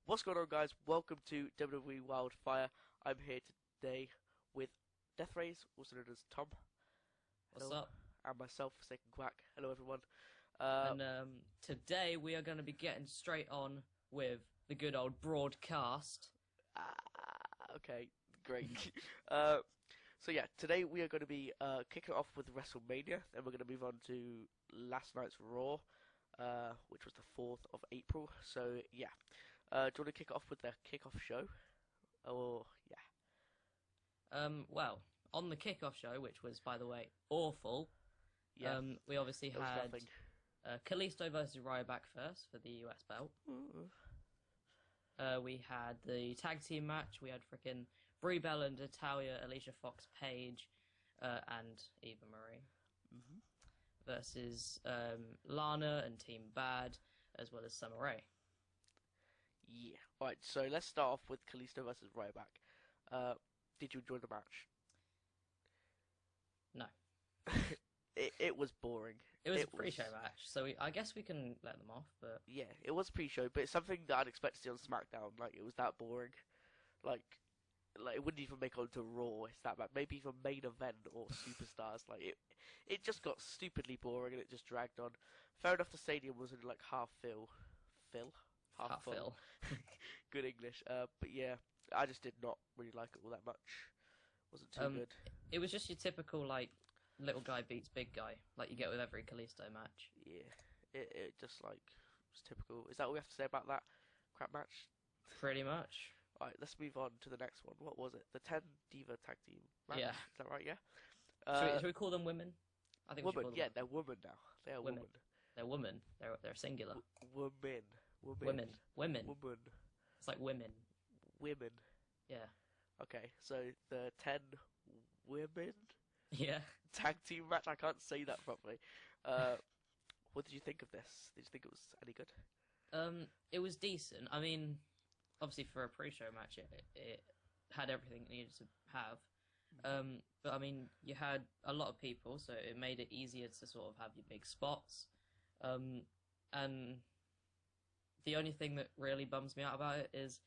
What's going on, guys? Welcome to WWE Wildfire. I'm here today with Raze, also known as Tom. What's Hello. up? And myself, second Quack. Hello, everyone. Today we are going to be getting straight on with the good old broadcast. Okay, great. So yeah, today we are going to be kicking off with WrestleMania, then we're going to move on to last night's Raw, which was the 4th of April. So yeah, do you want to kick it off with the kickoff show? Or yeah. Well, on the kickoff show, which was, by the way, awful. Yeah. We obviously It was had nothing. Kalisto versus Ryback first for the US belt. We had the tag team match. We had frickin' Brie Bella and Natalya, Alicia Fox, Paige, and Eva Marie versus Lana and Team Bad, as well as Summer Rae. Yeah. Alright, so let's start off with Kalisto versus Ryback. Did you enjoy the match? No. It was boring. It was a pre-show match, so I guess we can let them off, but... Yeah, it was pre-show, but it's something that I'd expect to see on SmackDown. Like, it was that boring. Like it wouldn't even make it onto Raw. It's that bad. Maybe even main event or Superstars. Like, it just got stupidly boring and it just dragged on. Fair enough, the stadium was in like half fill. Half full. Good English. But yeah, I just did not really like it all that much. Wasn't too good. It was just your typical, like, little guy beats big guy, like you get with every Kalisto match. Yeah, it just like was typical. Is that all we have to say about that crap match? Pretty much. Alright, let's move on to the next one. What was it? The 10 Diva tag team match? Yeah. Is that right? Yeah. Should we call them women? I think we should call women. them Yeah, they're women now. They are women. They're women. They're singular. Women. Women. Woman. It's like women. Women. Yeah. Okay, so the 10 women Yeah. tag team match. I can't say that properly. What did you think of this? Did you think it was any good? It was decent. I mean, obviously for a pre-show match, it had everything it needed to have. But I mean, you had a lot of people, so it made it easier to sort of have your big spots. And the only thing that really bums me out about it is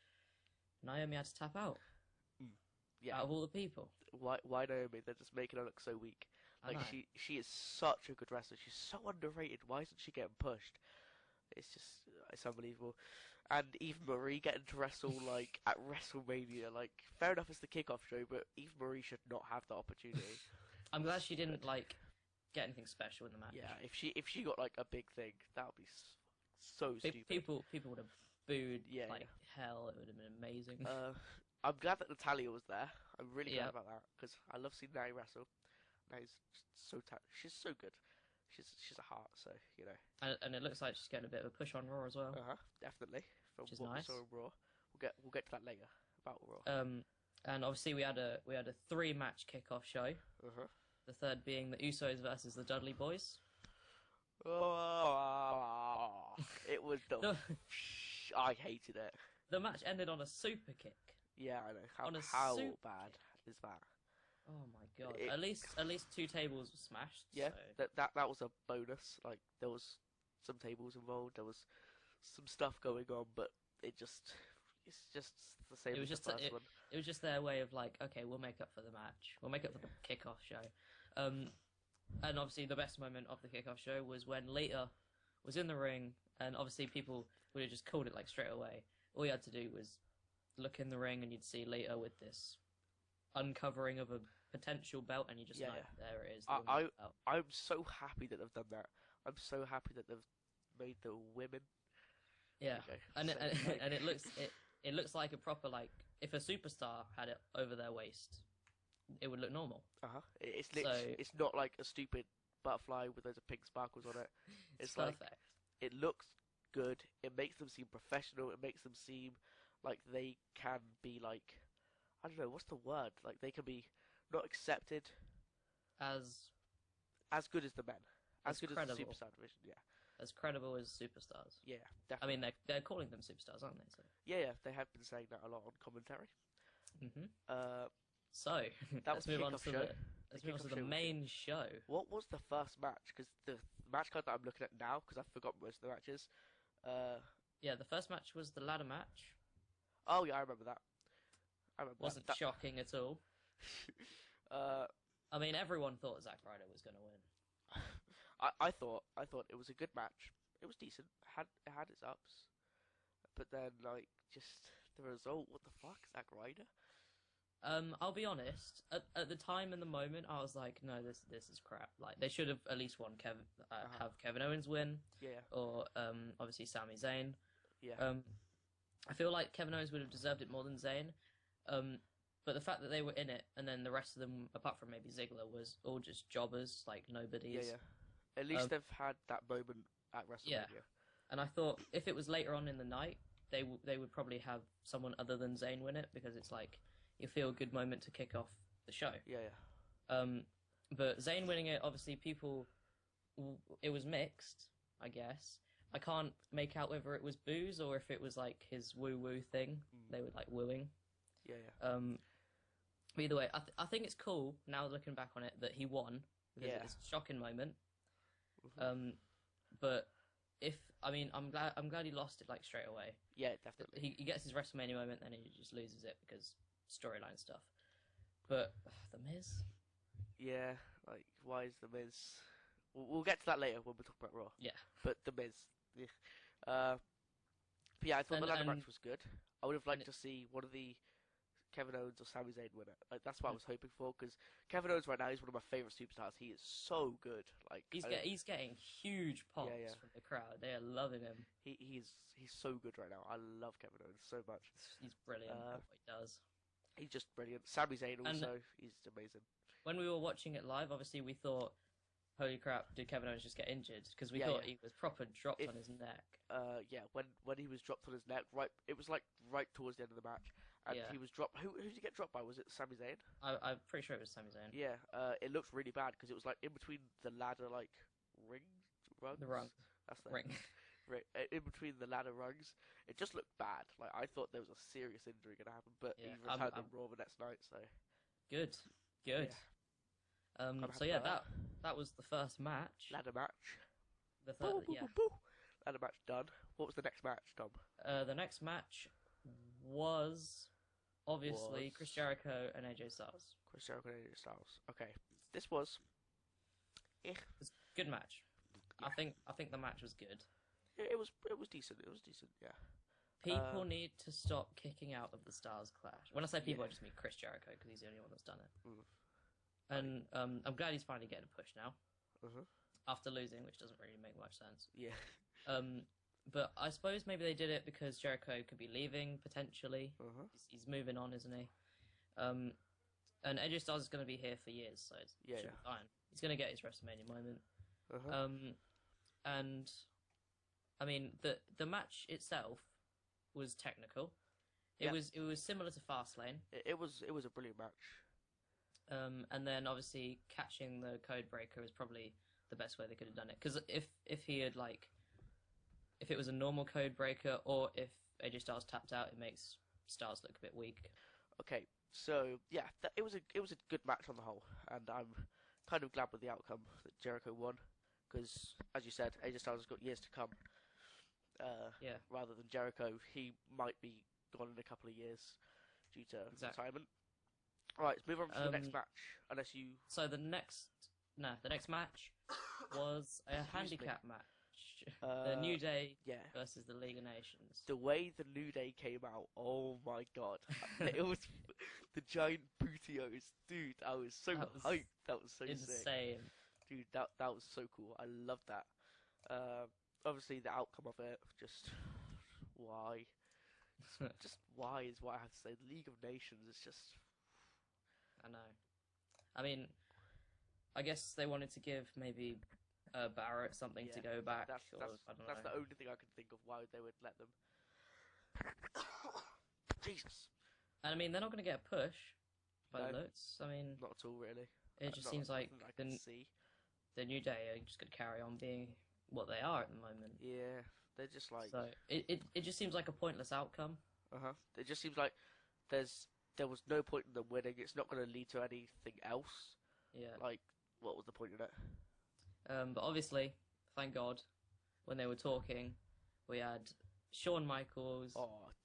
Naomi had to tap out. Yeah. Out of all the people. Why Naomi? They're just making her look so weak. Like, she is such a good wrestler. She's so underrated. Why isn't she getting pushed? It's unbelievable. And Eva Marie getting to wrestle, like, at WrestleMania. Like, fair enough, it's the kickoff show, but Eva Marie should not have the opportunity. I'm glad she didn't, like, get anything special in the match. Yeah, if she got, like, a big thing, that would be so stupid. People would have booed like hell. It would have been amazing. I'm glad that Natalya was there. I'm really glad about that, because I love seeing Natalie wrestle. Natalie's she's so good. She's a heart, so, you know. And it looks like she's getting a bit of a push on Raw as well. Definitely. From which is what nice. we saw in Raw. We'll get to that later about Raw. And obviously we had a 3-match kickoff show. The third being the Usos versus the Dudley Boys. Oh, it was dumb. I hated it. The match ended on a super kick. Yeah, I know. How bad is that? Oh my god! At least 2 tables were smashed. Yeah, so. that was a bonus. Like, there was some tables involved. There was some stuff going on, but it's just the same as the first one. It was just their way of like, okay, we'll make up for the match. We'll make up for the kickoff show. And obviously the best moment of the kickoff show was when Lita was in the ring, and obviously people would have just called it like straight away. All you had to do was look in the ring and you'd see Lita with this uncovering of a potential belt, and you just know, there it is. I'm so happy that they've done that. I'm so happy that they've made the women. Yeah, and it looks like a proper, like, if a superstar had it over their waist, it would look normal. It's not like a stupid butterfly with loads of pink sparkles on it. It's perfect. Like, it looks good. It makes them seem professional. It makes them seem like they can be, like, I don't know, what's the word? Like, they can be not accepted as good as the men. As good credible. As the superstar division, yeah. As credible as superstars. Yeah, definitely. I mean, they're calling them superstars, aren't they? So. Yeah, they have been saying that a lot on commentary. So, let's move on to the main show. What was the first match? Because the match card that I'm looking at now, because I've forgotten most of the matches. Yeah, the first match was the ladder match. Oh yeah, I remember that. I remember Wasn't that. shocking at all. Uh, I mean, everyone thought Zack Ryder was going to win. I thought it was a good match. It was decent. It had its ups, but then like just the result. What the fuck, Zack Ryder? I'll be honest. At the time and the moment, I was like, no, this is crap. Like they should have at least won have Kevin Owens win, Yeah, or obviously Sami Zayn. yeah, I feel like Kevin Owens would have deserved it more than Zayn. But the fact that they were in it, and then the rest of them, apart from maybe Ziggler, was all just jobbers, like nobodies. yeah. At least they've had that moment at WrestleMania. Yeah. And I thought if it was later on in the night, they would probably have someone other than Zayn win it, because it's like you feel a good moment to kick off the show. Yeah. But Zayn winning it, obviously it was mixed, I guess. I can't make out whether it was boos or if it was like his woo thing. They were like wooing. Yeah. But either way, I think it's cool now looking back on it that he won, because it's a shocking moment. But I'm glad he lost it like straight away. Yeah, definitely. He gets his WrestleMania moment, then he just loses it because storyline stuff. But the Miz. Yeah, like why is the Miz? We'll get to that later when we talk about Raw. Yeah. But the Miz. Yeah. But yeah, I thought the ladder match was good. I would have liked to see one of the Kevin Owens or Sami Zayn win it. Like that's what I was hoping for, because Kevin Owens right now is one of my favorite superstars. He is so good. Like he's getting huge pops from the crowd. They are loving him. He's so good right now. I love Kevin Owens so much. He's brilliant at what he does. He's just brilliant. Sami Zayn also, he's amazing. When we were watching it live, obviously we thought, holy crap, did Kevin Owens just get injured? Because we thought he was proper dropped on his neck. Yeah, when he was dropped on his neck, it was like right towards the end of the match. And he was dropped. Who did he get dropped by? Was it Sami Zayn? I'm pretty sure it was Sami Zayn. Yeah, it looked really bad because it was like in between the ladder like rungs. The rung. That's the ring. Right, in between the ladder rungs, it just looked bad. Like I thought there was a serious injury gonna happen, but he returned on Raw the next night. So good. Yeah. So yeah, that was the first match. Ladder match. The third, Ladder match done. What was the next match, Tom? The next match was obviously Chris Jericho and AJ Styles. Chris Jericho and AJ Styles. Okay, this was. It was a good match. Yeah. I think the match was good. It was decent. It was decent. Yeah. People need to stop kicking out of the Styles Clash. When I say people, I just mean Chris Jericho, because he's the only one that's done it. And I'm glad he's finally getting a push now. After losing, which doesn't really make much sense. Yeah. But I suppose maybe they did it because Jericho could be leaving potentially. He's moving on, isn't he? And AJ Styles is going to be here for years, so it should be fine. He's going to get his WrestleMania moment. And I mean, the match itself was technical. It was similar to Fastlane. It was a brilliant match. And then obviously catching the code breaker was probably the best way they could have done it. Because if he had if it was a normal code breaker, or if AJ Styles tapped out, it makes Styles look a bit weak. Okay, so yeah, it was a good match on the whole, and I'm kind of glad with the outcome that Jericho won, because as you said, AJ Styles has got years to come. Rather than Jericho, he might be gone in a couple of years due to retirement. All right, let's move on to the next match. Unless you. So the next match was a handicap match. The New Day versus the League of Nations. The way the New Day came out, oh my god! It was the giant bootios, dude. I was so hyped. That was so insane, sick. Dude. That was so cool. I loved that. Obviously, the outcome of it, just why is what I have to say. The League of Nations is just. I know. I mean, I guess they wanted to give maybe Barrett something to go back. That's the only thing I can think of why they would let them. Jesus. And I mean, they're not going to get a push by the looks. I mean, not at all, really. It just seems like the New Day are just going to carry on being what they are at the moment. Yeah, they're just like. So it just seems like a pointless outcome. It just seems like there was no point in them winning. It's not going to lead to anything else. Yeah. Like, what was the point in it? But obviously, thank God, when they were talking, we had Shawn Michaels,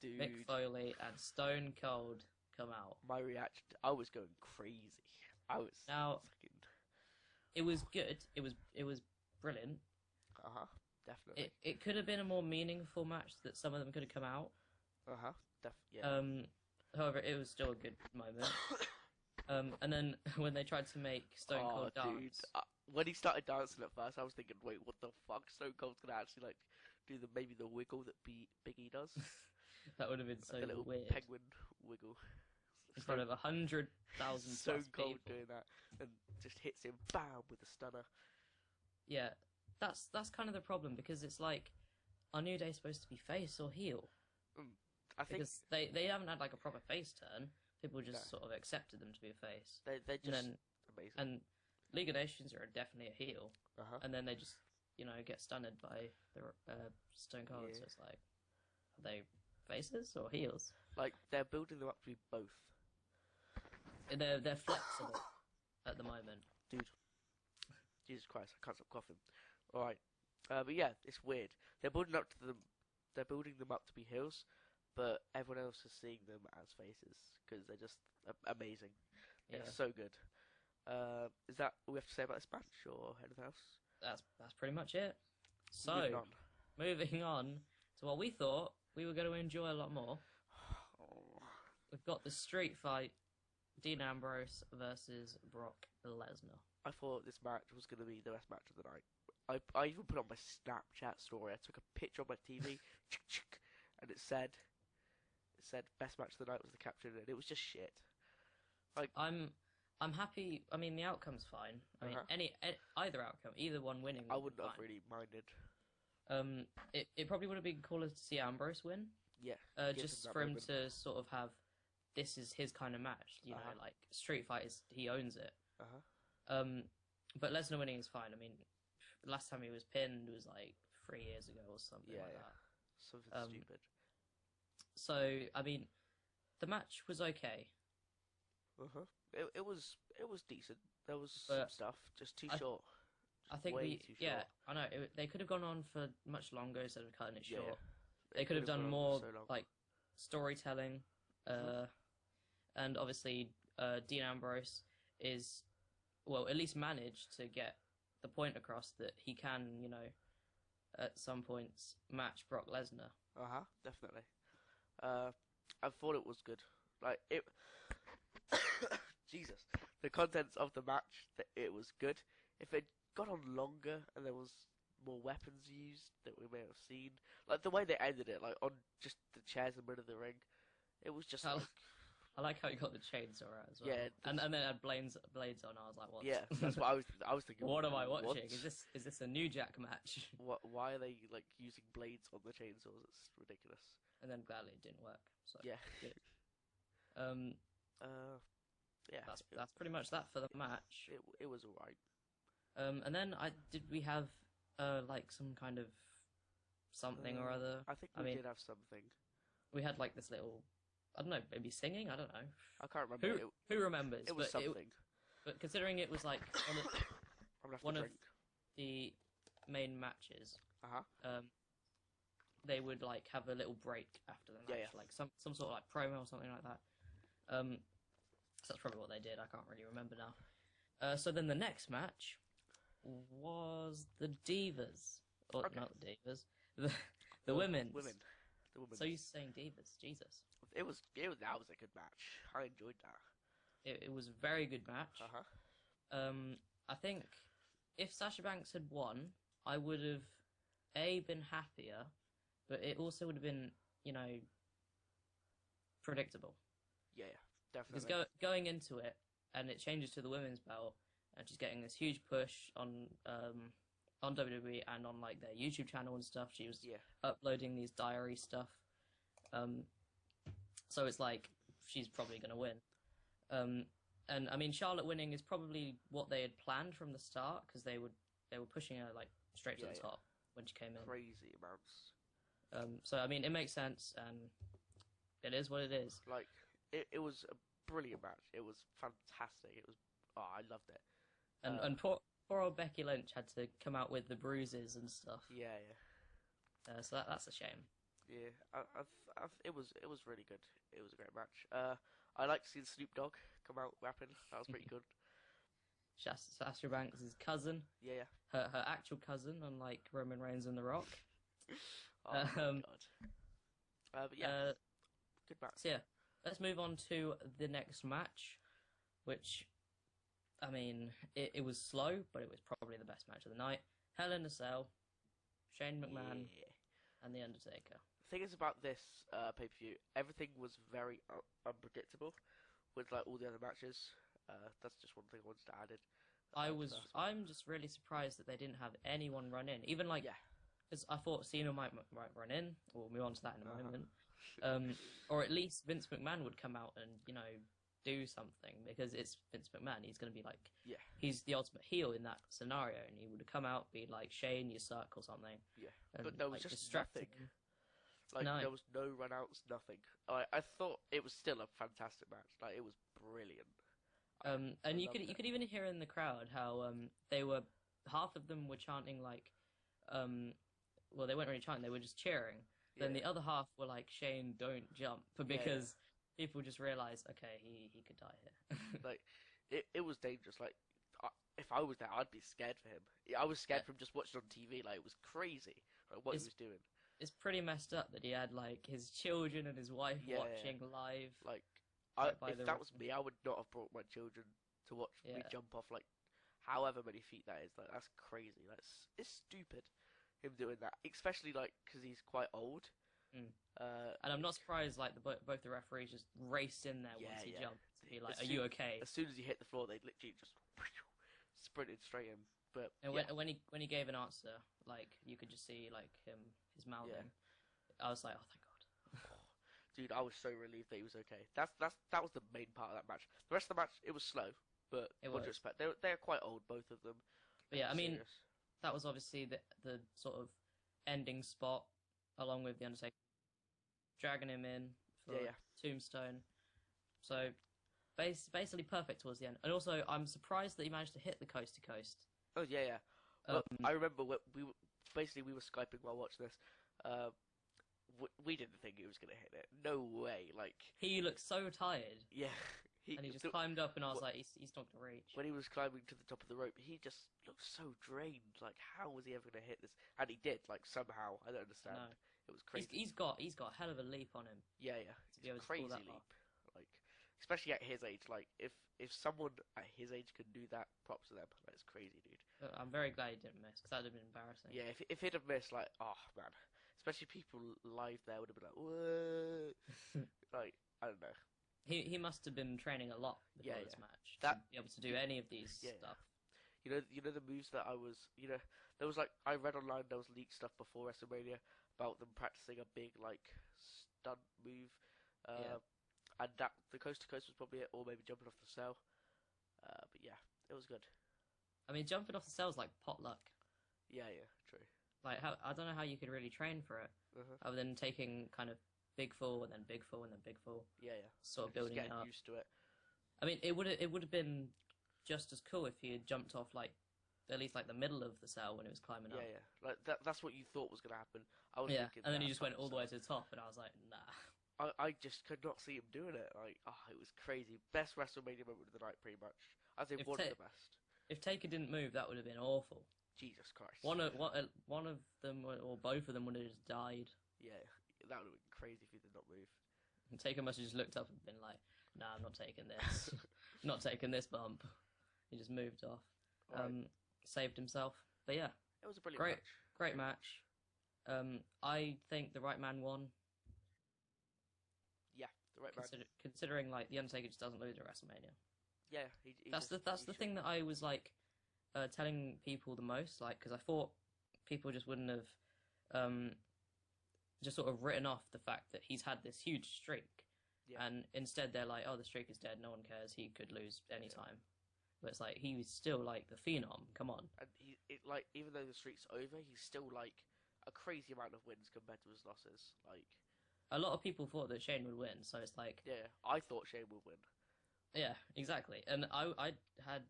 Dude, Mick Foley and Stone Cold come out. my reaction, I was going crazy. I was Now, fucking... it was good. It was brilliant. Definitely. It could have been a more meaningful match that some of them could have come out. Yeah. However, it was still a good moment. And then when they tried to make Stone Cold dance, dude, when he started dancing at first, I was thinking, wait, what the fuck? Stone Cold's gonna actually like do maybe the wiggle that Big E does. that would have been so like a little weird. penguin wiggle. In front of 100,000 Stone Cold people. doing that and just hits him, bam, with a stunner. Yeah, that's kind of the problem, because it's like, are New Day supposed to be face or heel? I think because they haven't had like a proper face turn. People just sort of accepted them to be a face. They're just amazing. And League of Nations are definitely a heel, and then they just get stunned by the Stone Cold. So it's like, are they faces or heels? Like, they're building them up to be both. They're flexible at the moment. Dude, Jesus Christ, I can't stop coughing. All right, but yeah, it's weird. They're building up to them. They're building them up to be heels, but everyone else is seeing them as faces because they're just amazing. Yeah. It's so good. Is that all we have to say about this match, or anything else? That's pretty much it. So, moving on to what we thought we were going to enjoy a lot more. We've got the street fight, Dean Ambrose versus Brock Lesnar. I thought this match was going to be the best match of the night. I even put on my Snapchat story. I took a picture on my TV, and it said best match of the night was the caption, and it was just shit. Like, I'm happy. I mean, the outcome's fine. I mean, either outcome, either one winning. I wouldn't have really minded. It probably would have been cooler to see Ambrose win. Yeah. Just for him to sort of have, this is his kind of match. You know, like street fight he owns it. But Lesnar winning is fine. I mean, last time he was pinned was like 3 years ago or something like that. Something stupid. So I mean, the match was okay. It was decent. There was some stuff, just too short. I think too short. I know. They could have gone on for much longer instead of cutting it short. They could have done more like storytelling. And obviously, Dean Ambrose is, well, at least managed to get the point across that he can, at some points match Brock Lesnar. Definitely. I thought it was good. Like, it... Jesus. The contents of the match, it was good. If it got on longer and there was more weapons used that we may have seen, like the way they ended it, like on just the chairs in the middle of the ring, it was just I like how you got the chainsaw out as well. Yeah, and then it had blades on. I was like, what? Yeah, that's what I was thinking. What am I watching? What? Is this a New Jack match? Why are they like using blades on the chainsaws? It's ridiculous. And then gladly it didn't work. So yeah. Good. Yeah. That's pretty much that for the match. It was alright. And then we have like some kind of something or other. I think we did have something. We had like this little, I don't know, maybe singing. I don't know. I can't remember. Who remembers? It was something. But considering it was like one of the main matches, they would like have a little break after the match, like some sort of like promo or something like that. So that's probably what they did. I can't really remember now. So then the next match was the Divas, or not the Divas, the women's. The women. So you're saying Divas? Jesus. That was a good match. I enjoyed that. It was a very good match. I think if Sasha Banks had won, I would have been happier, but it also would have been, predictable. Yeah, definitely. Because going into it, and it changes to the women's belt, and she's getting this huge push on WWE and on like their YouTube channel and stuff. She was uploading these diary stuff. So it's like she's probably going to win. And I mean, Charlotte winning is probably what they had planned from the start, because they were pushing her like straight to the top when she came in. Crazy amounts. So I mean, it makes sense, and it is what it is. Like it was a brilliant match. It was fantastic. It was I loved it. And poor old Becky Lynch had to come out with the bruises and stuff. Yeah. So that's a shame. Yeah, it was really good. It was a great match. I liked seeing Snoop Dogg come out rapping. That was pretty good. Sasha Banks' cousin, Yeah, her actual cousin, unlike Roman Reigns and The Rock. oh my Um, god. But yeah, good match. So yeah, let's move on to the next match, which, I mean, it was slow, but it was probably the best match of the night. Hell in a Cell, Shane McMahon, Yeah. and The Undertaker. The thing is about this pay-per-view, everything was very unpredictable with like all the other matches. That's just one thing I wanted to add in. I'm just really surprised that they didn't have anyone run in, even like, Yeah. because I thought Cena might run in. We'll move on to that in a moment. Or at least Vince McMahon would come out and do something, because it's Vince McMahon. He's going to be like, he's the ultimate heel in that scenario, and he would come out, be like, Shane, you suck or something. Yeah, and, but there was like, just nothing. Like No. there was no run-outs, nothing. I thought it was still a fantastic match. Like it was brilliant. And you could even hear in the crowd how they were, half of them were chanting like, well, they weren't really chanting, they were just cheering. Then the other half were like, Shane, don't jump, because people just realised, okay, he could die here. Like it was dangerous. Like if I was there, I'd be scared for him. I was scared from just watching on TV. Like it was crazy, like, what he was doing. It's pretty messed up that he had like his children and his wife watching live. Like if that was me, I would not have brought my children to watch me jump off like however many feet that is. Like that's crazy. It's stupid him doing that, especially like because he's quite old. And I'm not surprised like both the referees just raced in there once he jumped to be like, "Are you okay?" As soon as he hit the floor, they literally just sprinted straight in. But and when he gave an answer, like you could just see like his mouthing. I was like, oh thank God. Dude, I was so relieved that he was okay. That was the main part of that match. The rest of the match, it was slow, but what do you expect? They're quite old, both of them. But yeah, I mean, that was obviously the sort of ending spot, along with the Undertaker dragging him in for Tombstone. So basically perfect towards the end. And also, I'm surprised that he managed to hit the coast to coast. Oh yeah. Well, I remember we were Skyping while watching this. We didn't think he was gonna hit it. No way. Like he looked so tired. Yeah. And he just climbed up, and I was like, he's not gonna reach. When he was climbing to the top of the rope, he just looked so drained. Like, how was he ever gonna hit this? And he did. Like somehow, I don't understand. No. It was crazy. He's got a hell of a leap on him. Yeah. It's a crazy leap. Like, especially at his age. Like, if someone at his age could do that, props to them. That's crazy, dude. I'm very glad he didn't miss, because that would have been embarrassing. Yeah, if he'd have missed, like, oh man, especially people live there would have been like, what? Like, I don't know. He must have been training a lot before this match to be able to do any of these stuff. You know the moves that there was like, I read online there was leaked stuff before WrestleMania about them practicing a big like stunt move, and that the coast to coast was probably it, or maybe jumping off the cell. But yeah, it was good. I mean, jumping off the cell is like potluck. Yeah, true. Like I don't know how you could really train for it, other than taking kind of big fall and then big fall and then big fall. Yeah. Sort of building it up. Used to it. I mean, it would have been just as cool if he had jumped off like at least like the middle of the cell when it was climbing up. Yeah. Like that's what you thought was gonna happen. I was thinking. And then he just went all the way to the top, and I was like, nah. I just could not see him doing it. Like, it was crazy. Best WrestleMania moment of the night, pretty much. I think one of the best. If Taker didn't move, that would have been awful. Jesus Christ. One of them, or both of them, would have just died. Yeah, that would have been crazy if he did not move. And Taker must have just looked up and been like, "Nah, I'm not taking this. Not taking this bump." He just moved off. Right. Saved himself. But yeah, it was a brilliant match. Great match. I think the right man won. Yeah, the right man. Considering like the Undertaker just doesn't lose at WrestleMania. Yeah, that's the thing that I was like telling people the most, like, because I thought people just wouldn't have just sort of written off the fact that he's had this huge streak, and instead they're like, oh, the streak is dead, no one cares, he could lose any time. But it's like, he was still like the phenom, come on. And like, even though the streak's over, he's still like a crazy amount of wins compared to his losses. Like, a lot of people thought that Shane would win, so it's like, yeah, I thought Shane would win. Yeah, exactly. And I had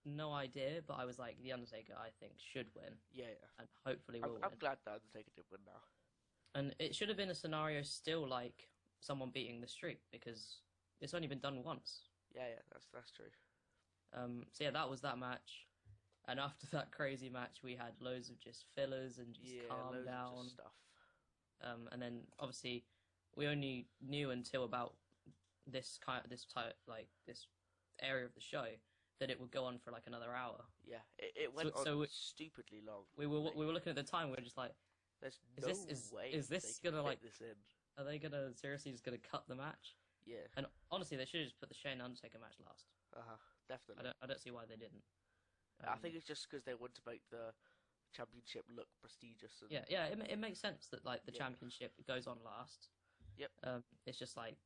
no idea, but I was like, The Undertaker, I think, should win. Yeah. And hopefully will win. I'm glad The Undertaker did win now. And it should have been a scenario still like someone beating the streak, because it's only been done once. Yeah, that's true. So yeah, that was that match. And after that crazy match, we had loads of just fillers and just calm loads down of just stuff. And then obviously we only knew until about this area of the show that it would go on for like another hour. Yeah, it went on stupidly long. We were looking at the time. We were just like, there's is this gonna like this in? Are they gonna seriously just gonna cut the match? Yeah. And honestly, they should have just put the Shane Undertaker match last. Definitely. I don't see why they didn't. I think it's just because they want to make the championship look prestigious. And... Yeah. It makes sense that like the championship goes on last. Yep. It's just like,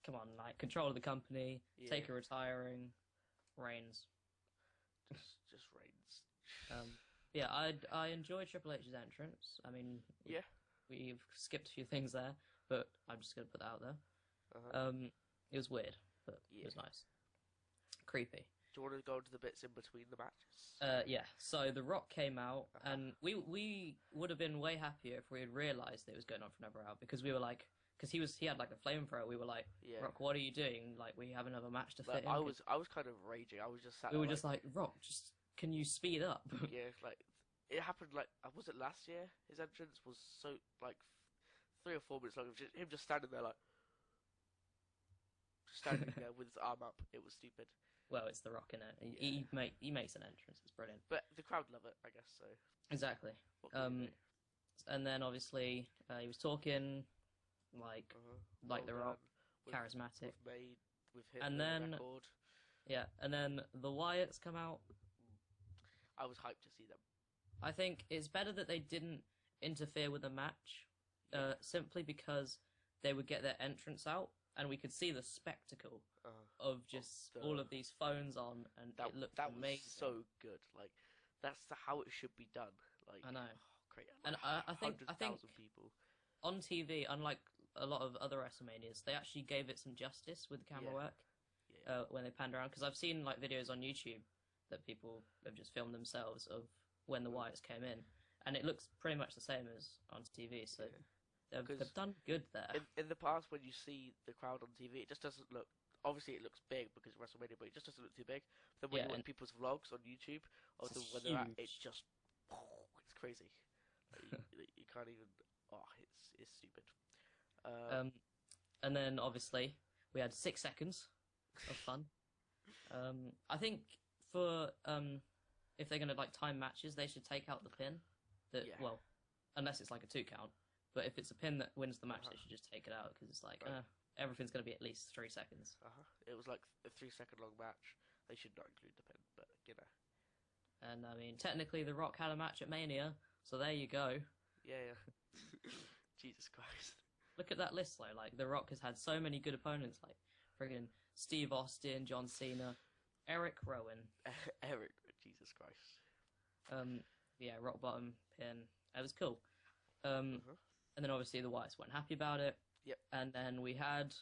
come on, like control of the company, Taker retiring, Reigns. Just Reigns. Yeah, I enjoyed Triple H's entrance. I mean, we've skipped a few things there, but I'm just gonna put that out there. It was weird, but it was nice. Creepy. Do you want to go into the bits in between the matches? Yeah. So The Rock came out, and we would have been way happier if we had realised it was going on for another hour, because we were like, because he had like a flamethrower. We were like, Rock, what are you doing? Like, we have another match to fit in. I was kind of raging. I was just sat. We were just like, Rock, just can you speed up? Yeah, like it happened. Like, was it last year? His entrance was so like 3 or 4 minutes long. Him just standing there like, standing there with his arm up. It was stupid. Well, it's The Rock, innit? He makes an entrance. It's brilliant. But the crowd love it, I guess. So exactly. And then obviously he was talking like The Rock, charismatic. With him and then record. And then the Wyatts come out. I was hyped to see them. I think it's better that they didn't interfere with the match, simply because they would get their entrance out, and we could see the spectacle of just all of these phones on, and it looked amazing. Was so good. Like, that's how it should be done. Like, I know. Great. Like, and I think people on TV, unlike a lot of other WrestleManias, they actually gave it some justice with the camera work when they panned around. Because I've seen like videos on YouTube that people have just filmed themselves of when the Wyatts came in, and it looks pretty much the same as on TV. So they've done good there. In the past, when you see the crowd on TV, it just doesn't look. Obviously, it looks big because of WrestleMania, but it just doesn't look too big. Then when you watch people's vlogs on YouTube, when they're at, it's just it's crazy. Like, you can't even. Oh, it's stupid. And then obviously we had 6 seconds of fun. I think for if they're gonna like time matches, they should take out the pin. Well, unless it's like a 2 count. But if it's a pin that wins the match, they should just take it out, because it's like everything's gonna be at least 3 seconds. It was like a 3-second long match. They should not include the pin, but you know. And I mean, technically, The Rock had a match at Mania, so there you go. Yeah. Jesus Christ. Look at that list, though. Like, The Rock has had so many good opponents, like friggin' Steve Austin, John Cena, Eric Rowan. Jesus Christ. Yeah, rock bottom pin. It was cool. And then obviously the Wyatts weren't happy about it. Yep. And then we had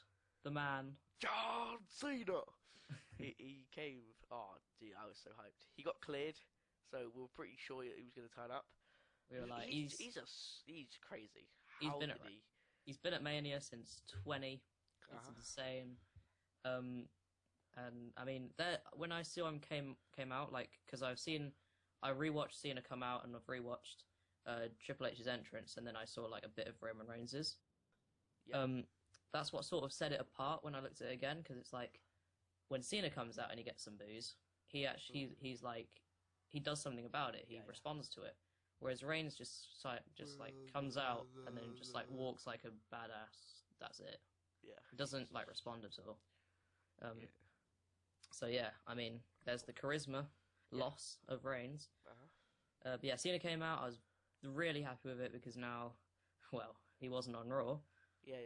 the man, John Cena. he came. Oh, dude, I was so hyped. He got cleared, so we were pretty sure he was going to turn up. We were like, he's crazy. He's been at Mania since 20. It's insane. And I mean, when I saw him came out, like, because I rewatched Cena come out, and I've rewatched Triple H's entrance, and then I saw like a bit of Roman Reigns's. Yeah. That's what sort of set it apart when I looked at it again, because it's like when Cena comes out and he gets some boos, he's like, he does something about it. He responds to it. Whereas Reigns just like comes out and then just like walks like a badass. That's it. Yeah. He doesn't like respond at all. So yeah, I mean, there's the charisma loss of Reigns. But yeah, Cena came out. I was really happy with it, because now, well, he wasn't on Raw. Yeah.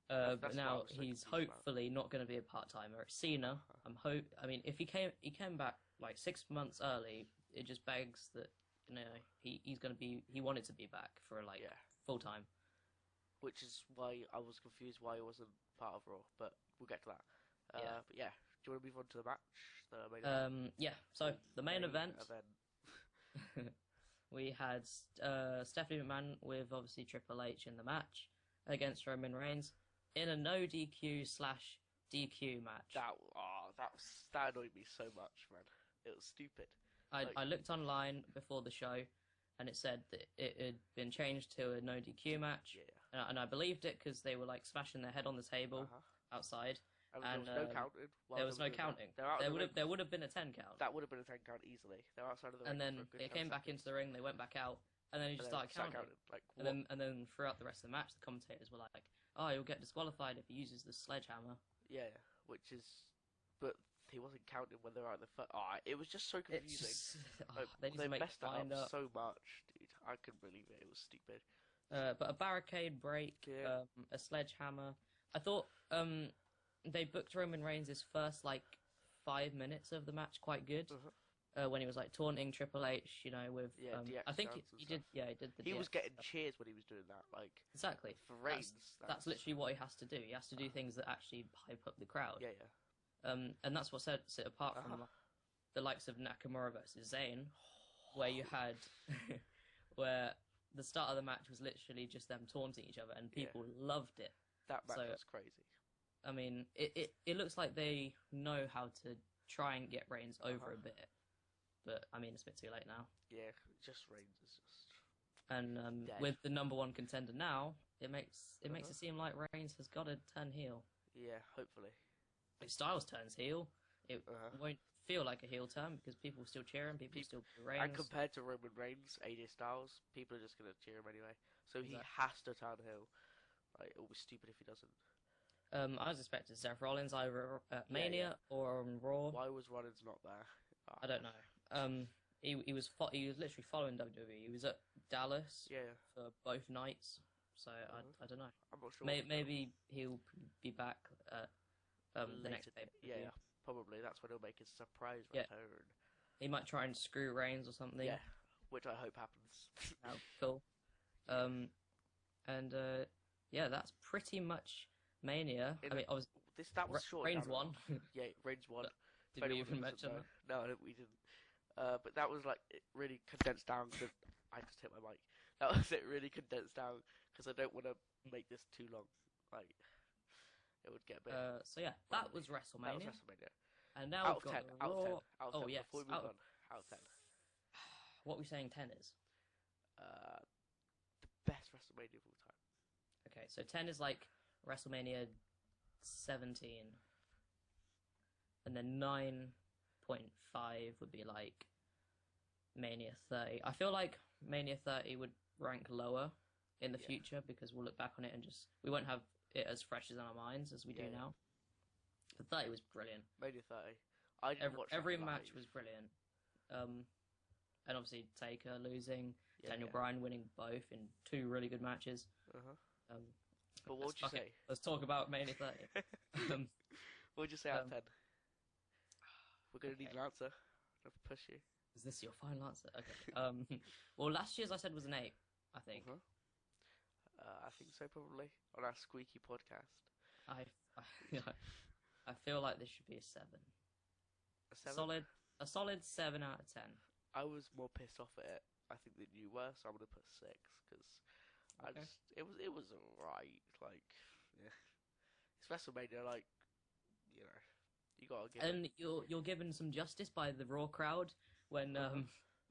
But now he's hopefully not going to be a part-timer. Cena, I mean, if he came back like 6 months early, it just begs that, you know, he wanted to be back for like full-time. Which is why I was confused why he wasn't part of Raw, but we'll get to that. But yeah, do you want to move on to the match? Yeah, so the main event. we had Stephanie McMahon with obviously Triple H in the match against Roman Reigns in a no DQ/DQ match. That annoyed me so much, man. It was stupid. I looked online before the show, and it said that it had been changed to a no DQ match, and I believed it because they were like smashing their head on the table outside. And there was no counting. There was no counting. There would have been a 10 count. That would have been a 10 count easily. They're outside of the ring. And then they came back into the ring. They went back out, and then he just started counting. Like, and then throughout the rest of the match, the commentators were like, "Oh, he'll get disqualified if he uses the sledgehammer." Yeah, which is, but he wasn't counting when they were at the foot. It was just so confusing. They messed that up so much, dude. I couldn't believe it. It was stupid. But a barricade break, a sledgehammer. I thought they booked Roman Reigns' first like 5 minutes of the match quite good. When he was like taunting Triple H, with I think he did. Yeah, he did. He was getting cheers when he was doing that. Like exactly for Reigns. That's literally what he has to do. He has to do things that actually hype up the crowd. Yeah. And that's what sets it apart from the likes of Nakamura versus Zayn, where you had where the start of the match was literally just them taunting each other, and people loved it. That match was crazy. I mean, it looks like they know how to try and get Reigns over a bit, but I mean, it's a bit too late now. Yeah, just Reigns is just. And with the number one contender now, it makes it seem like Reigns has got to turn heel. Yeah, hopefully. If Styles turns heel, it won't feel like a heel turn because people will still cheer him, people still Reigns. And compared to Roman Reigns, AJ Styles, people are just going to cheer him anyway. So he has to turn heel. Like, it will be stupid if he doesn't. I was expecting Seth Rollins either at Mania or on Raw. Why was Rollins not there? I don't know. He was literally following WWE. He was at Dallas for both nights. So I don't know. I'm not sure. Maybe he'll be back at the next pay. Yeah, probably. That's when he'll make his surprise return. He might try and screw Reigns or something. Yeah, which I hope happens. Oh, cool. That's pretty much Mania. I mean, obviously, that was short. Reigns won. Yeah, Reigns won. Did we even mention that? No, we didn't. But that was like really condensed down. I just hit my mic. That was it, really condensed down because I don't want to make this too long. Like it would get a bit. That was WrestleMania. That was WrestleMania. And now out of 10. Out of 10. Out of 10. Yes. Before we move on, out of 10. What are we saying 10 is? The best WrestleMania of all time. Okay, so 10 is like WrestleMania 17. And then 9.5 would be like Mania 30. I feel like Mania 30 would rank lower in the future because we'll look back on it and we won't have it as fresh as in our minds as we do now. But 30 was brilliant. Mania 30. I didn't watch every match was brilliant. And obviously Taker losing, Daniel Bryan winning both in 2 really good matches. But what would you say? Let's talk about Mania 30. What would you say out of 10? We're going to need an answer. I'll push you. Is this your final answer? Okay. Well, last year's I said was an 8, I think. I think so, probably. On our squeaky podcast. I feel like this should be a 7. A 7? A solid 7 out of 10. I was more pissed off at it, I think, than you were, so I'm going to put 6, because it was alright. Like, it's WrestleMania, like, you gotta give and you're given some justice by the Raw crowd when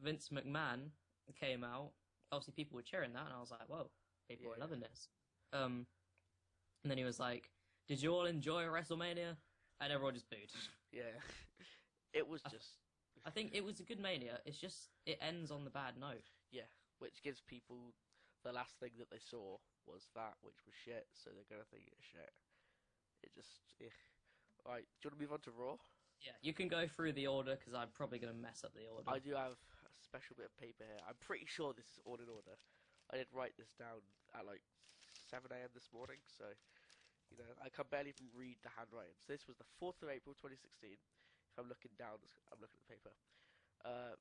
Vince McMahon came out. Obviously, people were cheering that, and I was like, "Whoa, people are loving this." And then he was like, "Did you all enjoy WrestleMania?" And everyone just booed. Yeah, it was just. I think it was a good Mania. It's just it ends on the bad note. Yeah, which gives people the last thing that they saw was that, which was shit. So they're gonna think it's shit. It just. Alright, do you want to move on to Raw? Yeah, you can go through the order because I'm probably going to mess up the order. I do have a special bit of paper here. I'm pretty sure this is all in order. I did write this down at like 7 a.m. this morning, so I can barely even read the handwriting. So this was the 4th of April 2016. If I'm looking down, I'm looking at the paper.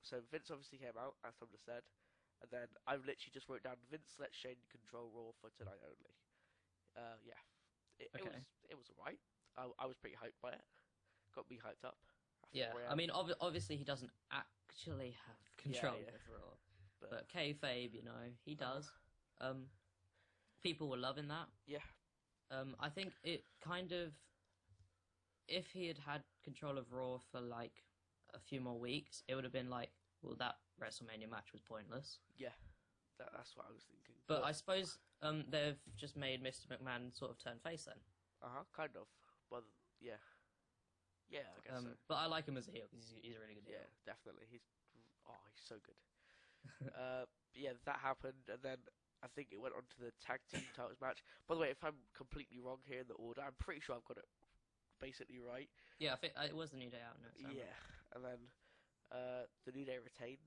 So Vince obviously came out, as Tom just said, and then I've literally just wrote down Vince lets Shane control Raw for tonight only. It was alright. I was pretty hyped by it. Got me hyped up. Yeah, I mean, obviously he doesn't actually have control over Raw. But kayfabe, you know, he does. People were loving that. Yeah. I think it kind of, if he had had control of Raw for like a few more weeks, it would have been like, well, that WrestleMania match was pointless. Yeah, that's what I was thinking. But I suppose they've just made Mr. McMahon sort of turn face then. Kind of. Well, yeah. Yeah, I guess so. But I like him as a heel because he's a really good heel. Yeah, definitely. He's so good. Yeah, that happened, and then I think it went on to the tag team titles match. By the way, if I'm completely wrong here in the order, I'm pretty sure I've got it basically right. Yeah, I think it was the New Day out next. Yeah, and then the New Day retained.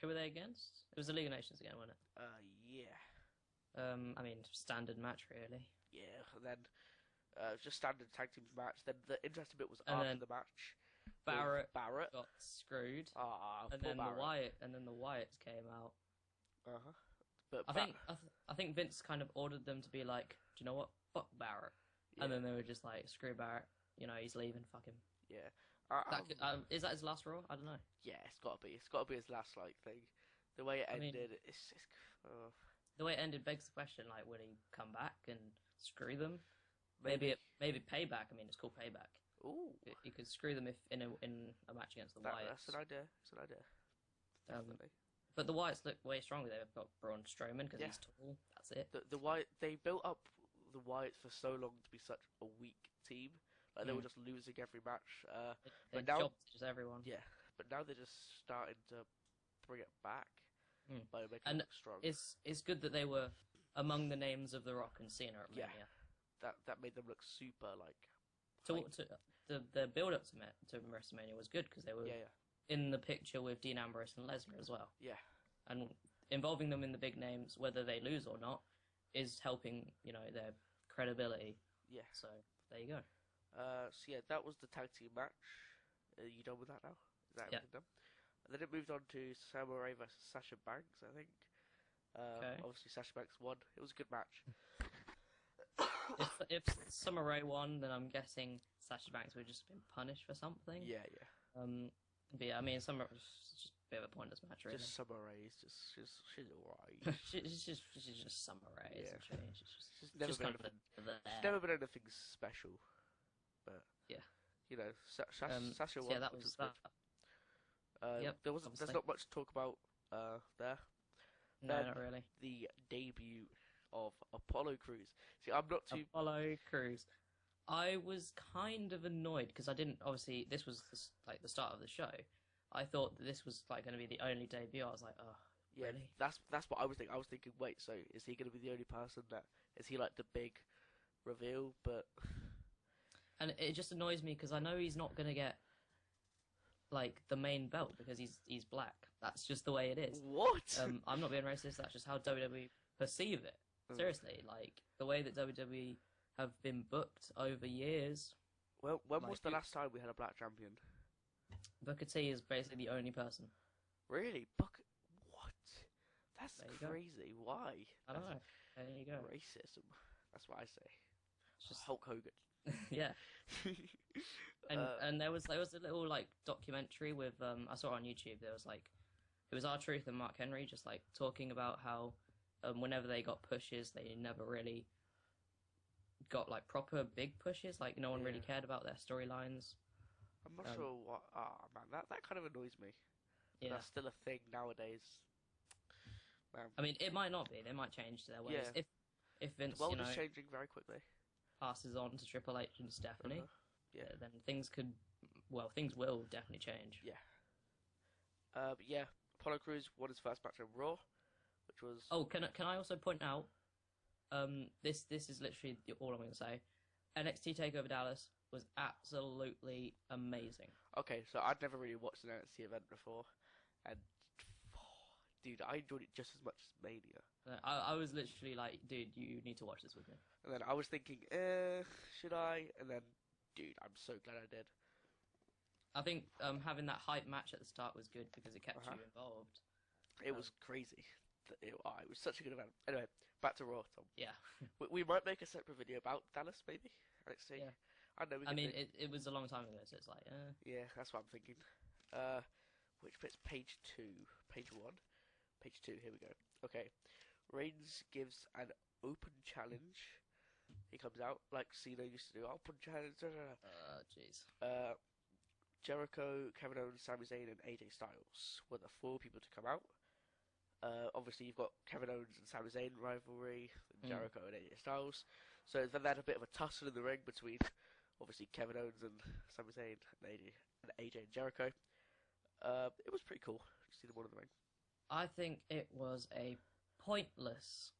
Who were they against? It was the League of Nations again, wasn't it? Yeah. I mean, standard match really. Yeah, and then just standard tag team match. Then the interesting bit was And after then the match. Barrett Barrett got screwed, poor and then Barrett. the Wyatts came out. But I think Vince kind of ordered them to be like, do you know what? Fuck Barrett. Yeah. And then they were just like, screw Barrett. You know, he's leaving. Fuck him. Yeah. Is that his last Raw? I don't know. Yeah, it's got to be. It's got to be his last thing. The way it ended, it's the way it ended begs the question: like, would he come back and screw them? Maybe payback. I mean, it's called payback. Ooh, you could screw them if in a match against the Wyatts. That's an idea. Definitely. But the Wyatts look way stronger. They've got Braun Strowman because he's tall. That's it. The they built up the Wyatts for so long to be such a weak team. Like they were just losing every match. But now just everyone. Yeah, but now they're just starting to bring it back by making it look strong. It's good that they were among the names of The Rock and Cena at Mania. That made them look super like. The build up to WrestleMania was good because they were in the picture with Dean Ambrose and Lesnar as well. Yeah, and involving them in the big names, whether they lose or not, is helping their credibility. Yeah. So there you go. So yeah, that was the tag team match. Are you done with that now? Is that everything done? And then it moved on to Summer Rae versus Sasha Banks, I think. Obviously Sasha Banks won. It was a good match. If Summer Rae won, then I'm guessing Sasha Banks would have just been punished for something. Yeah. But yeah, I mean, Summer was just a bit of a pointless match, really. Just Summer Rae, she's alright. she's just Summer Rae, isn't she? She's never been anything special. But yeah, Sasha won. Yeah, that was that. There's not much to talk about there. No, not really. The debut of Apollo Crews. See, I'm not too Apollo Crews. I was kind of annoyed because I didn't. Obviously, this was like the start of the show. I thought that this was like going to be the only debut. I was like, oh, yeah, really? That's what I was thinking. I was thinking, wait, so is he going to be the only person that is he like the big reveal? But and it just annoys me because I know he's not going to get like the main belt because he's black. That's just the way it is. What? I'm not being racist. That's just how WWE perceive it. Seriously, like the way that WWE have been booked over years. Well, when was the last time we had a black champion? Booker T is basically the only person. Really? Booker? What? That's crazy. Go. Why? I don't know. There you go. Racism. That's what I say. It's just Hulk Hogan. Yeah. And there was a little like documentary with I saw it on YouTube. There was like it was R-Truth and Mark Henry just like talking about how whenever they got pushes, they never really got like proper big pushes. Like no one really cared about their storylines. I'm not sure what. Man, that kind of annoys me. Yeah, that's still a thing nowadays. I mean, it might not be. They might change their ways. Yeah. If Vince, the world is changing very quickly. Passes on to Triple H and Stephanie, then things will definitely change. Yeah. But yeah, Apollo Crews won his first match on Raw, which was. Oh, can I also point out? This is literally all I'm going to say. NXT Takeover Dallas was absolutely amazing. Okay, so I'd never really watched an NXT event before, and dude, I enjoyed it just as much as Mania. I was literally like, dude, you need to watch this with me. And then I was thinking, should I? And then, dude, I'm so glad I did. I think having that hype match at the start was good because it kept you involved. It was crazy. It was such a good event. Anyway, back to Raw, Tom. Yeah. we might make a separate video about Dallas, maybe. NXT. Yeah. I know. I mean, it was a long time ago, so it's like. Yeah, that's what I'm thinking. which bit's page 2? Page 1? Page 2, here we go. Okay. Reigns gives an open challenge. He comes out like Cena used to do. Open challenge. Jeez. Jericho, Kevin Owens, Sami Zayn, and AJ Styles were the 4 people to come out. Obviously, you've got Kevin Owens and Sami Zayn rivalry, and Jericho and AJ Styles. So then they had a bit of a tussle in the ring between, obviously, Kevin Owens and Sami Zayn and AJ and Jericho. It was pretty cool to see them all in the ring. I think it was a pointless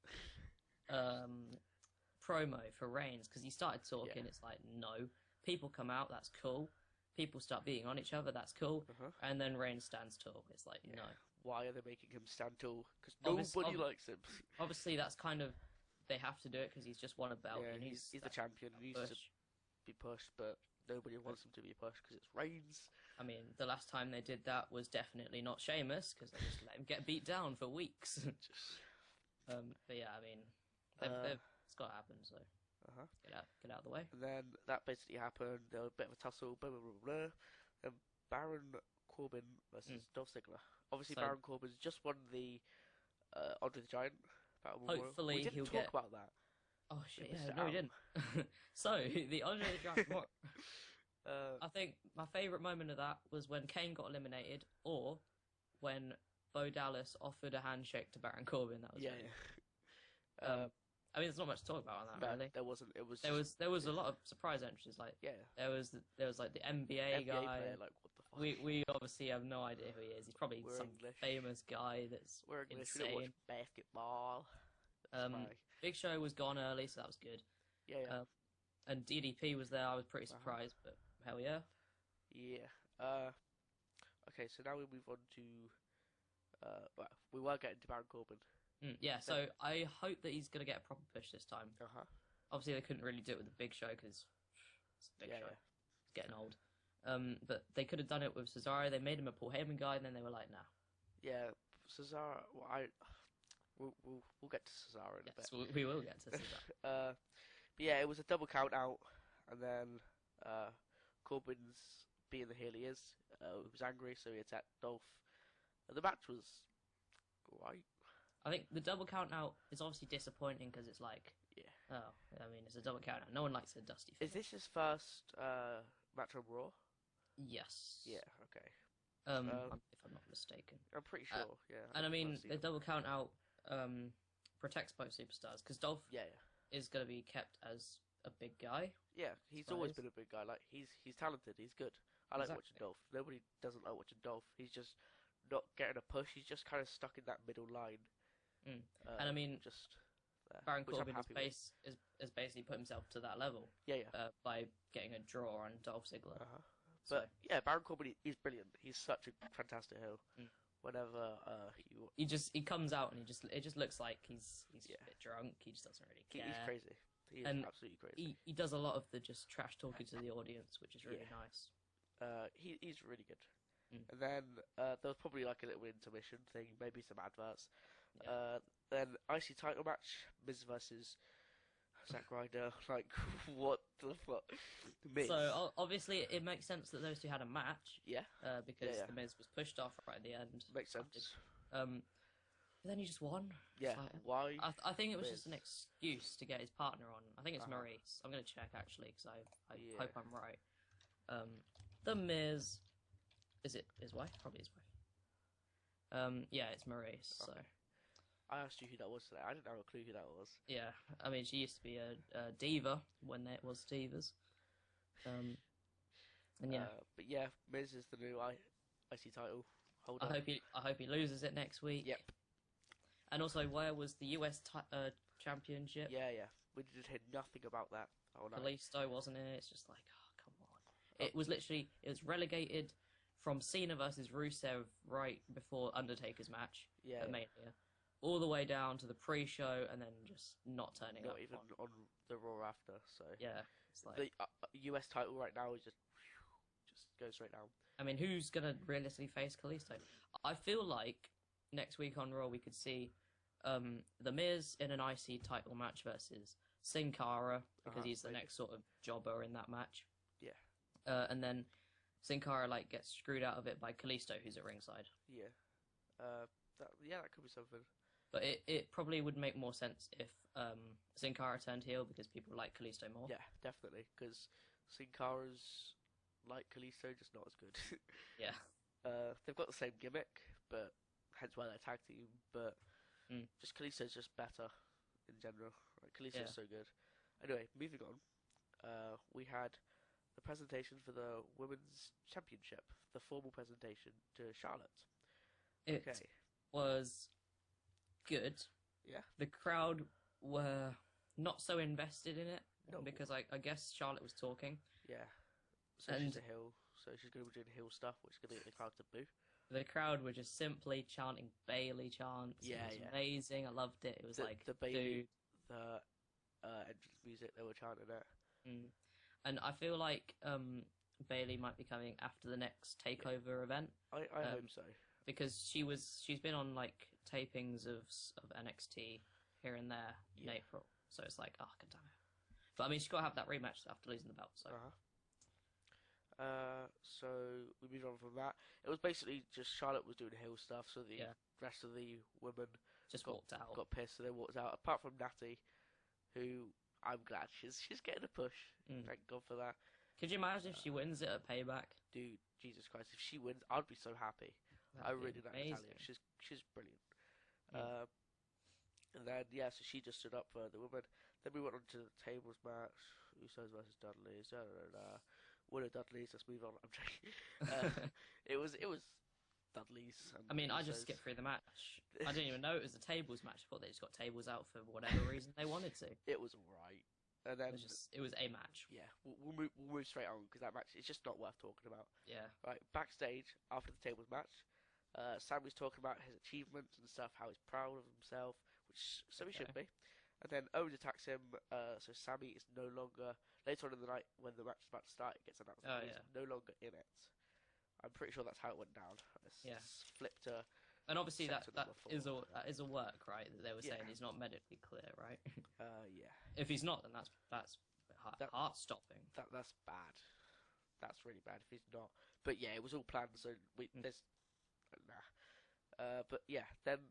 promo for Reigns because he started talking. Yeah. It's like, no, people come out, that's cool. People start beating on each other, that's cool. And then Reigns stands tall. It's like, no. Why are they making him stand tall? Because nobody likes him. Obviously, that's kind of, they have to do it because he's just won a belt. Yeah, and he's the champion. He needs to be pushed, but nobody wants him to be pushed because it's Reigns. I mean, the last time they did that was definitely not Sheamus because they just let him get beat down for weeks. But yeah, I mean, it's got to happen, so get out of the way. And then that basically happened. There was a bit of a tussle, blah, blah, blah, blah. And Baron Corbin versus Dolph Ziggler. Obviously, Baron Corbin's just won the Andre the Giant Battle Royal. Hopefully, we didn't talk about that. Oh shit! Yeah, no, we didn't. So the Andre the Giant. I think my favourite moment of that was when Kane got eliminated, or when Bo Dallas offered a handshake to Baron Corbin. That was I mean, there's not much to talk about on that, really. There wasn't. It was. There was a lot of surprise entries. Like there was like the NBA guy. Player, like, what the fuck? We obviously have no idea who he is. He's probably some famous guy that's insane. We don't watch basketball. Big Show was gone early, so that was good. Yeah. And DDP was there. I was pretty surprised, but hell yeah. Yeah. Okay, so now we move on to. Well, we were getting to Baron Corbin. Yeah, so I hope that he's going to get a proper push this time. Obviously, they couldn't really do it with the Big Show because it's a big show. It's getting old. But they could have done it with Cesaro. They made him a Paul Heyman guy, and then they were like, nah. Yeah, Cesaro. Well, we'll get to Cesaro in a bit. Yes, we will get to Cesaro. But yeah, it was a double count out, and then Corbin's being the heel he is. He was angry, so he attacked Dolph. And the match was alright. I think the double count out is obviously disappointing because it's like, I mean, it's a double count out. No one likes a dusty finish. Is this his first match on Raw? Yes. Yeah, okay. If I'm not mistaken. I'm pretty sure, yeah. And I mean, the double count out protects both superstars because Dolph is going to be kept as a big guy. Yeah, he's always been a big guy. Like he's talented, he's good. I like watching Dolph. Nobody doesn't like watching Dolph. He's just not getting a push. He's just kind of stuck in that middle line. And I mean, just Baron Corbin has basically put himself to that level. By getting a draw on Dolph Ziggler. But yeah, Baron Corbin is brilliant. He's such a fantastic heel. Whenever he comes out and it just looks like he's a bit drunk. He just doesn't really care. He's crazy. He is absolutely crazy. He does a lot of the just trash talking to the audience, which is really nice. He's really good. And then there was probably like a little intermission thing, maybe some adverts. Then IC title match, Miz versus Zack Ryder. Like, what the fuck? Miz. So obviously it makes sense that those two had a match. Because the Miz was pushed off right at the end. Makes sense. But then he just won. Yeah. Why? I think it was just an excuse to get his partner on. I think it's Maurice. I'm going to check actually because I hope I'm right. The Miz. Is it his wife? Probably his wife. Yeah, it's Maurice. Okay. So I asked you who that was today. I didn't have a clue who that was. Yeah, I mean, she used to be a diva when it was divas. And yeah. But yeah, Miz is the new IC title holder. I hope he loses it next week. Yep. And also, where was the US championship? Yeah. We did hear nothing about that. Kalisto, wasn't it? It's just like, oh, come on. It was relegated from Cena versus Rusev right before Undertaker's match at Mania, all the way down to the pre-show, and then just not turning up. Not even on the Raw after. So yeah, it's like the US title right now is just goes straight down. I mean, who's gonna realistically face Kalisto? I feel like next week on Raw we could see The Miz in an IC title match versus Sin Cara because he's the next sort of jobber in that match. Yeah. And then Sin Cara like gets screwed out of it by Kalisto, who's at ringside. Yeah. That could be something. But it probably would make more sense if Sin Cara turned heel because people like Kalisto more. Yeah, definitely. Because Sin Cara's like Kalisto, just not as good. Yeah. They've got the same gimmick, but hence why they're tag team. But just Kalisto's just better in general. Like, Kalisto's so good. Anyway, moving on. We had the presentation for the Women's Championship, the formal presentation to Charlotte. It was good. Yeah. The crowd were not so invested in it No. because I guess Charlotte was talking. Yeah. So she's a heel, so she's going to be doing heel stuff, which is going to get the crowd to boo. The crowd were just simply chanting Bailey chants. Yeah, it was amazing. I loved it. It was the Bailey, the entrance music, they were chanting it. And I feel like Bailey might be coming after the next takeover event. I hope so. Because she's been on like tapings of NXT here and there in April. So it's like, oh, god damn it. But I mean, she's got to have that rematch after losing the belt. So. So we moved on from that. It was basically just Charlotte was doing heel stuff, so the rest of the women just walked out. Got pissed, so they walked out. Apart from Natty, who I'm glad she's getting a push. Thank God for that. Could you imagine if she wins it at Payback? Dude, Jesus Christ! If she wins, I'd be so happy. I really like Natalia. She's brilliant. And then so she just stood up for the women. Then we went on to the tables match. Usos versus Dudleys. Winner Dudleys. Let's move on. I'm joking. It was Dudleys. I mean, I just skipped through the match. I didn't even know it was a tables match. I thought they just got tables out for whatever reason they wanted to. It was alright. And then it was a match. Yeah, we'll move straight on because that match is just not worth talking about. Yeah. Right, backstage after the tables match, Sammy's talking about his achievements and stuff, how he's proud of himself, which he should be. And then Owens attacks him, so Sammy is no longer... Later on in the night, when the match is about to start, it gets announced that he's no longer in it. I'm pretty sure that's how it went down. Flipped to... And obviously that is a work, right? That they were saying he's not medically clear, right? Yeah. If he's not, then that's heart-stopping. That's bad. That's really bad if he's not. But yeah, it was all planned, so there's... Nah. But yeah, then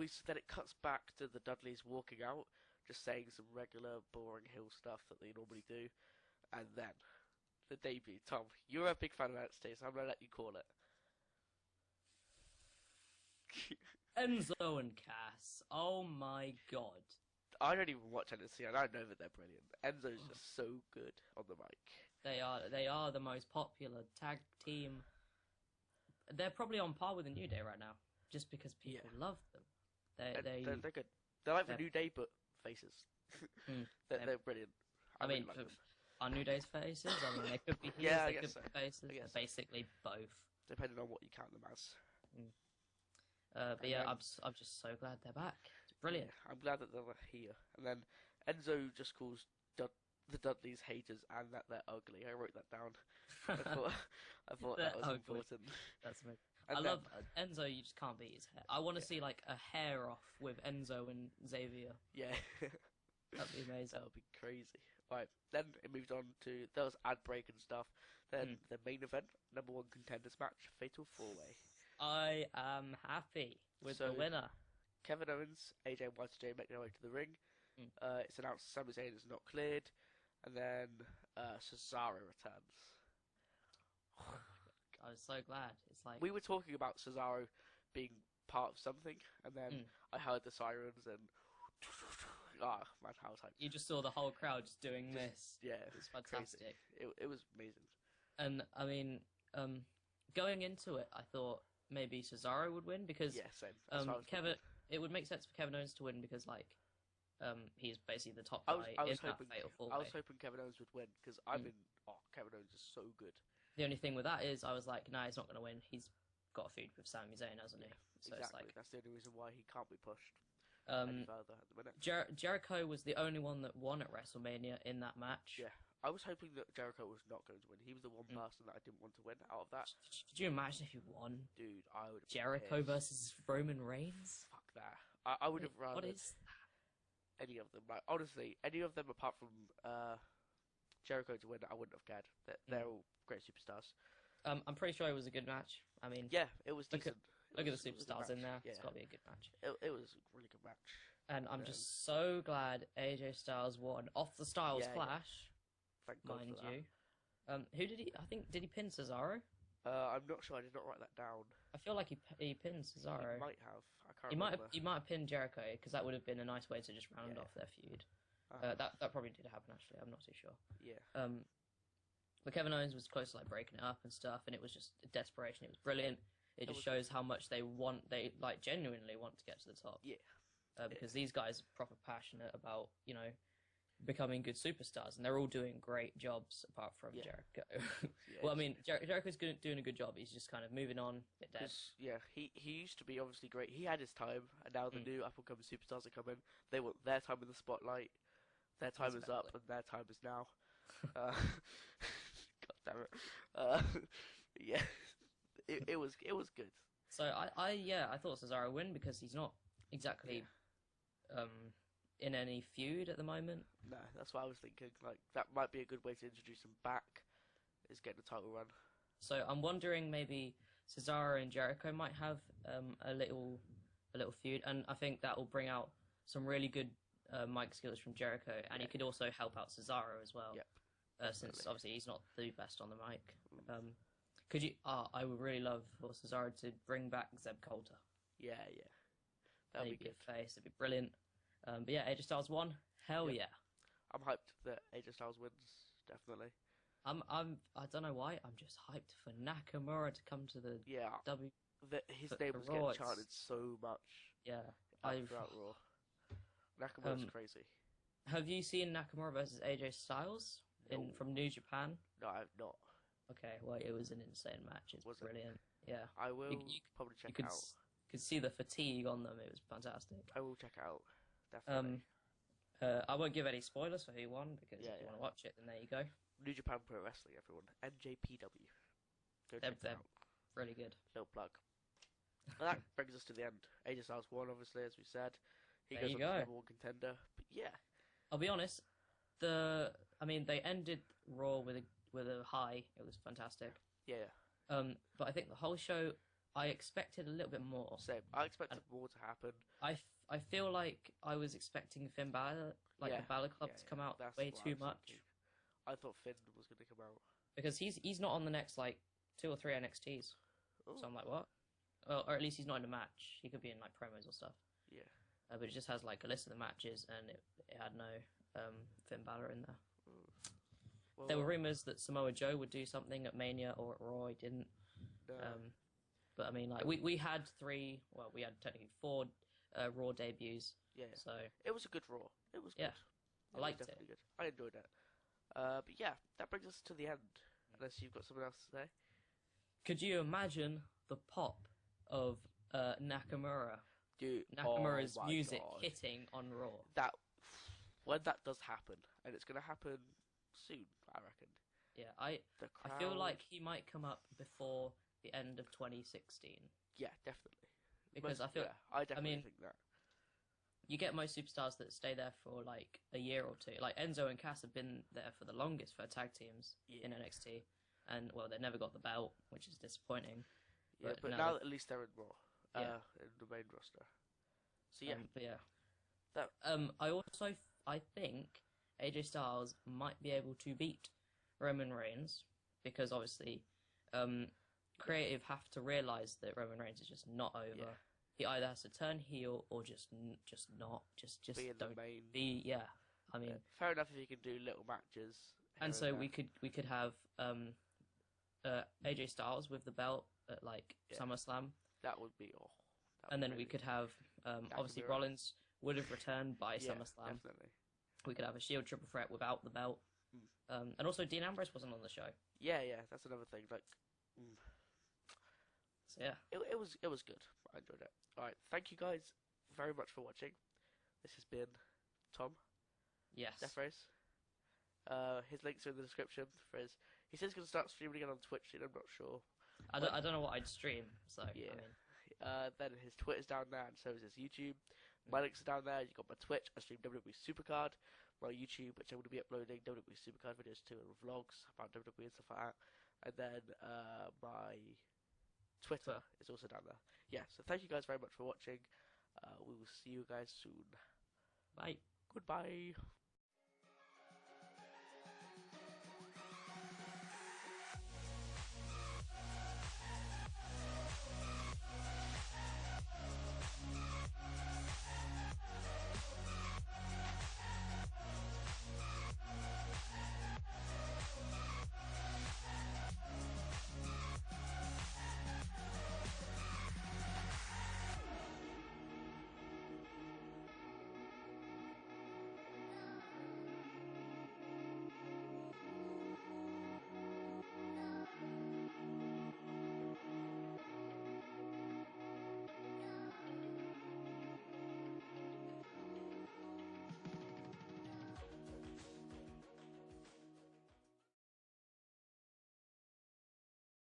it cuts back to the Dudleys walking out, just saying some regular boring heel stuff that they normally do, and then the debut. Tom, you're a big fan of NXT, so I'm gonna let you call it. Enzo and Cass. Oh my god. I don't even watch NXT, and I know that they're brilliant. Enzo's just so good on the mic. They are the most popular tag team. They're probably on par with the New Day right now, just because people love them. They're good. They're like the New Day, but faces. They're brilliant. I mean, really like them. Are New Day's faces? I mean, they could be heels, they could be faces. They're basically both. Depending on what you count them as. But yeah, I'm just so glad they're back. It's brilliant. Yeah, I'm glad that they're here. And then Enzo just calls the Dudleys haters and that they're ugly. I wrote that down. I thought that was important. That's amazing. I love Enzo. You just can't beat his hair. I want to see like a hair off with Enzo and Xavier. Yeah, that'd be amazing. That would be crazy. Right, then it moved on to there was ad break and stuff. Then the main event, number 1 contenders match, Fatal 4-Way. I am happy with the winner. Kevin Owens, AJ and YJ make their way to the ring. It's announced Sami Zayn is not cleared, and then Cesaro returns. I was so glad. It's like we were talking about Cesaro being part of something, and then I heard the sirens and man, how was hyped. You just saw the whole crowd just doing this. Yeah, it was fantastic. It was amazing. And I mean, going into it, I thought maybe Cesaro would win because same. Kevin. It would make sense for Kevin Owens to win because he's basically the top guy in that Fatal 4-Way. I was hoping Kevin Owens would win because Kevin Owens is so good. The only thing with that is I was like, nah, he's not going to win. He's got a feud with Sami Zayn, hasn't he? So exactly. It's like, that's the only reason why he can't be pushed any further at the minute. Jericho was the only one that won at WrestleMania in that match. Yeah. I was hoping that Jericho was not going to win. He was the one person that I didn't want to win out of that. Could you imagine if he won? Dude, I would have Jericho versus Roman Reigns? Fuck that. I would have rather... What is that? Any of them. Like, honestly, any of them apart from Jericho to win, I wouldn't have cared. They're all great superstars. I'm pretty sure it was a good match. I mean, Yeah, it was Look decent. look at It the was a good superstars in match. there. Yeah, It's got to be a good match. it was a really good match. And I'm Um, just so glad AJ Styles won off the Styles Yeah, Clash, Thank God mind for that. you. Who did he? I think did he pin Cesaro? I'm not sure. I did not write that down. I feel like he pinned Cesaro. He might have. I can't He might remember. have, he might have pinned Jericho because that would have been a nice way to just round Yeah. off their feud. Uh, That probably did happen actually. I'm not too sure. yeah. But Kevin Owens was close to like breaking it up and stuff, and it was just desperation. It was brilliant. It just shows how much they like genuinely want to get to the top. Yeah. Because these guys are proper passionate about becoming good superstars, and they're all doing great jobs apart from Yeah. Jericho. Yeah, Well, I mean, Jericho's doing a good job. He's just kind of moving on, a bit dead. 'cause, yeah, he used to be obviously great. He had his time, and now the new up and coming superstars are coming. They want their time in the spotlight. Their time is up, Exactly. and their time is now. God damn it. Yeah, it was good. So I thought Cesaro win because he's not exactly in any feud at the moment. No, that's what I was thinking. Like that might be a good way to introduce him back. Is getting a title run. So I'm wondering maybe Cesaro and Jericho might have a little feud, and I think that will bring out some really good mic skills from Jericho, and he could also help out Cesaro as well. Yep. Since definitely. obviously he's not the best on the mic. Could you? I would really love for Cesaro to bring back Zeb Coulter. Yeah. That'd He'd be be good. a face. It'd be brilliant. But yeah, AJ Styles won. Hell Yep. yeah. I'm hyped that AJ Styles wins. Definitely. I don't know why. I'm just hyped for Nakamura to come to the Yeah. W. His For- name for was Raw, getting it's- chanted so much Yeah. throughout Raw. Nakamura's crazy. Have you seen Nakamura versus AJ Styles No. from New Japan? No, I've not. Okay, well, it was an insane match. It's Was it? brilliant. Yeah, I will you probably check you it could out. could see the fatigue on them. It was fantastic. I will check it out. Definitely. I won't give any spoilers for who won because Yeah, if you yeah. want to watch it, then there you go. New Japan Pro Wrestling, everyone. NJPW. Go check They're it out. really good. Little plug. Well, that brings us to the end. AJ Styles won, obviously, as we said. He There goes you on go. to number one contender. But yeah, I'll be honest. They ended Raw with a high. It was fantastic. yeah. But I think the whole show, I expected a little bit more. Same. I expected more to happen. I feel like I was expecting Finn Balor, Yeah, the Balor Club, yeah, to come out that's way what I too was much thinking. I thought Finn was going to come out. because he's not on the next 2 or 3 NXTs. Oh, So I'm like, what? Or at least he's not in a match. He could be in promos or stuff. yeah. But it just has a list of the matches, and it had no Finn Balor in there. Well, There were rumors that Samoa Joe would do something at Mania or at Raw. He didn't. no. But I mean, we had 3. Well, we had technically 4 Raw debuts. yeah. So It was a good Raw. It was good. Yeah. It was liked it. definitely good. I enjoyed it. But yeah, that brings us to the end. Unless you've got something else to say. could you imagine the pop of Nakamura? Dude, Nakamura's oh my music God. hitting on Raw. That when that does happen, and it's going to happen soon, I reckon. Yeah, I The crowd. feel like he might come up before the end of 2016 yeah, definitely. because Most- I feel yeah, I definitely mean, think that. you get most superstars that stay there for a year or 2. Like Enzo and Cass have been there for the longest for tag teams Yeah. in NXT, and well, they never got the belt, which is disappointing. Yeah, but now now they- at least they're in Raw. Yeah. In the main roster. So yeah, But yeah. That- I think AJ Styles might be able to beat Roman Reigns because obviously, creative have to realize that Roman Reigns is just not over. Yeah. He either has to turn heel or just not just be in the don't main. be. Yeah, I mean, Fair enough if you can do little matches. here and so there. we could have AJ Styles with the belt at Yeah. SummerSlam. That would be all. That And would then we really- could have, obviously, Nakamura. Rollins would have returned by Yeah, SummerSlam. definitely. We could have a Shield triple threat without the belt. And also, Dean Ambrose wasn't on the show. Yeah, that's another thing. So, yeah. It was good. I enjoyed it. All right, thank you guys very much for watching. This has been Tom, Yes. Death Race. His links are in the description for his. He says he's going to start streaming again on Twitch soon. I'm not sure. I don't know what I'd stream, so, Yeah. I mean, Then his Twitter's down there, and so is his YouTube. My links are down there. You've got my Twitch. I stream WWE Supercard. My YouTube, which I'm going to be uploading WWE Supercard videos too, and vlogs about WWE and stuff like that. and then my Twitter is also down there. Yeah, so thank you guys very much for watching. We will see you guys soon. Bye. Goodbye.